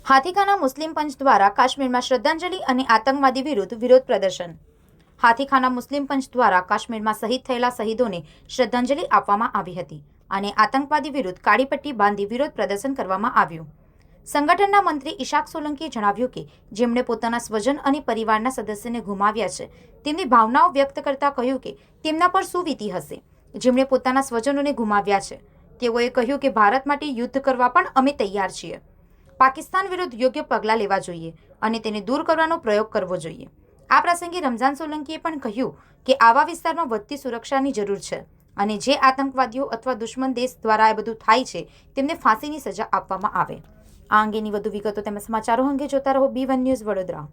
હાથીખાના મુસ્લિમ પંચ દ્વારા કાશ્મીરમાં શ્રદ્ધાંજલિ અને આતંકવાદી વિરુદ્ધ વિરોધ પ્રદર્શન। હાથીખાના મુસ્લિમ પંચ દ્વારા કાશ્મીરમાં શહીદ થયેલા શહીદોને શ્રદ્ધાંજલિ આપવામાં આવી હતી અને આતંકવાદી વિરુદ્ધ કાળી પટ્ટી બાંધી વિરોધ પ્રદર્શન કરવામાં આવ્યું। સંગઠનના મંત્રી ઇશાક સોલંકીએ જણાવ્યું કે જેમણે પોતાના સ્વજન અને પરિવારના સદસ્યને ગુમાવ્યા છે તેમની ભાવનાઓ વ્યક્ત કરતા કહ્યું કે તેમના પર શું વીતી હશે જેમણે પોતાના સ્વજનોને ગુમાવ્યા છે। તેઓએ કહ્યું કે ભારત માટે યુદ્ધ કરવા પણ અમે તૈયાર છીએ। પાકિસ્તાન વિરુદ્ધ યોગ્ય પગલાં લેવા જોઈએ અને તેને દૂર કરવાનો પ્રયોગ કરવો જોઈએ। આ પ્રસંગે રમઝાન સોલંકીએ પણ કહ્યું કે આવા વિસ્તારમાં વધતી સુરક્ષાની જરૂર છે અને જે આતંકવાદીઓ અથવા દુશ્મન દેશ દ્વારા આ બધું થાય છે તેમને ફાંસીની સજા આપવામાં આવે। આ અંગેની વધુ વિગતો તેમજ સમાચારો અંગે જોતા રહો B1 ન્યૂઝ વડોદરા।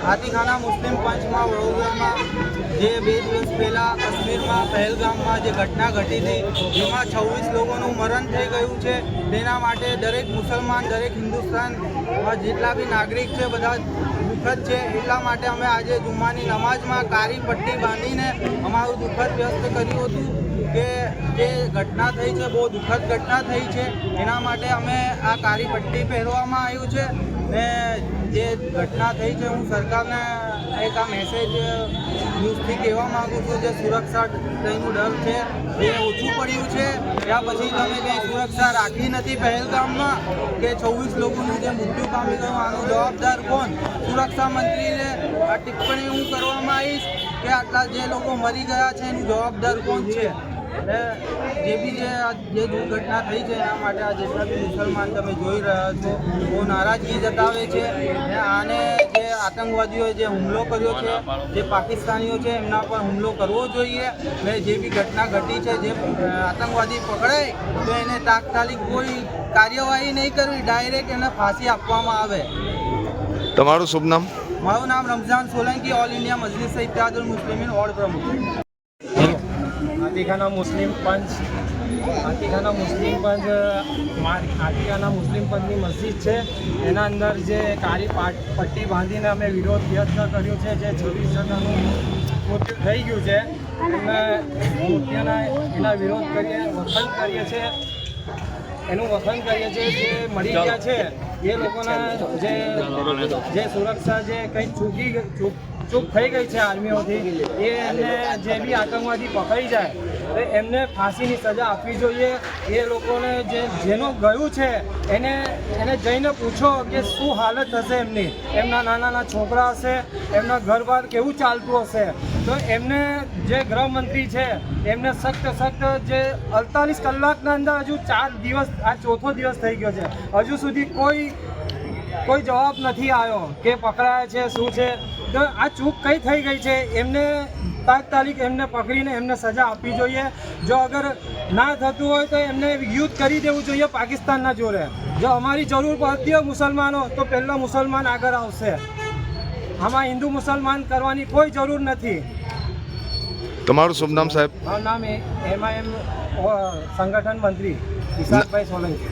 હાથીખાના મુસ્લિમ પંચમાં વડોદરામાં જે 2 દિવસ પહેલાં કાશ્મીરમાં પહેલગામમાં જે ઘટના ઘટી હતી જેમાં 26 લોકોનું મરણ થઈ ગયું છે તેના માટે દરેક મુસલમાન દરેક હિન્દુસ્તાનમાં જેટલા બી નાગરિક છે બધા દુઃખદ છે। એટલા માટે અમે આજે જુમ્માની નમાઝમાં કાળી પટ્ટી બાંધીને અમારું દુઃખદ વ્યક્ત કર્યું હતું કે જે ઘટના થઈ છે બહુ દુઃખદ ઘટના થઈ છે એના માટે અમે આ કાળી પટ્ટી પહેરવામાં આવ્યું છે ને જે ઘટના થઈ છે હું સરકારને એક આ મેસેજ ન્યૂઝથી કહેવા માગું છું જે સુરક્ષા કંઈનું ડર છે એ ઓછું પડ્યું છે। ત્યાર પછી તમે કંઈ સુરક્ષા રાખી નથી પહેલગામમાં કે 26 લોકોનું જે મૃત્યુ પામી ગયું આનો જવાબદાર કોણ? સુરક્ષા મંત્રીને આ ટિપ્પણી હું કરવામાં આવીશ કે આટલા જે લોકો મરી ગયા છે એનું જવાબદાર કોણ છે? જે બી જે દુર્ઘટના થઈ છે એના માટે આ જેટલા બી મુસલમાન તમે જોઈ રહ્યા છો બહુ નારાજગી જતાવે છે ને આને જે આતંકવાદીઓએ જે હુમલો કર્યો છે જે પાકિસ્તાનીઓ છે એમના પર હુમલો કરવો જોઈએ ને જે બી ઘટના ઘટી છે જે આતંકવાદી પકડાય તો એને તાત્કાલિક કોઈ કાર્યવાહી નહીં કરવી ડાયરેક્ટ એને ફાંસી આપવામાં આવે। તમારું શુભ નામ? મારું નામ રમઝાન સોલંકી, ઓલ ઇન્ડિયા મજલિસ ઇત્तेहादुल मुस्लिमीन वॉर्ड प्रमुख। हाथीखाना मुस्लिम पंच हाथीखाना मुस्लिम पंचની મસ્જિદ છે એના અંદર જે કાળી પટ્ટી બાંધીને અમે વિરોધ વ્યક્ત કર્યો છે। જે 26 જણાનું મૃત્યુ થઈ ગયું છે એમને મૃત્યુના એના વિરોધ કરીએ વખણ કરીએ છીએ એનું વખણ કરીએ છીએ। જે મળી ગયા છે એ લોકોના જે સુરક્ષા જે કંઈ ચૂક થઈ ગઈ છે આર્મીઓથી એ એમને જે બી આતંકવાદી પકડી જાય તો એમને ફાંસીની સજા આપવી જોઈએ। એ લોકોને જેનું ગયું છે એને જઈને પૂછો કે શું હાલત હશે એમની, એમના નાના છોકરા હશે, એમના ઘર-બાર કેવું ચાલતું હશે। તો એમને જે ગૃહમંત્રી છે એમને સખ્ત જે 48 કલાકના અંદર હજુ 4 દિવસ આ ચોથો દિવસ થઈ ગયો છે હજુ સુધી કોઈ જવાબ નથી આવ્યો કે પકડાયા છે શું છે। તો આ ચૂક કઈ થઈ ગઈ છે એમને તાત્કાલિક એમને પકડીને એમને સજા આપવી જોઈએ। જો અગર ના થતું હોય તો એમને યુદ્ધ કરી દેવું જોઈએ પાકિસ્તાનના જોડે। જો અમારી જરૂર પડતી હોય મુસલમાનો તો પહેલાં મુસલમાન આગળ આવશે, આમાં હિન્દુ મુસલમાન કરવાની કોઈ જરૂર નથી। તમારું શુભ નામ સાહેબ? મારું નામ MIM સંગઠન મંત્રી ઇશાકભાઈ સોલંકી।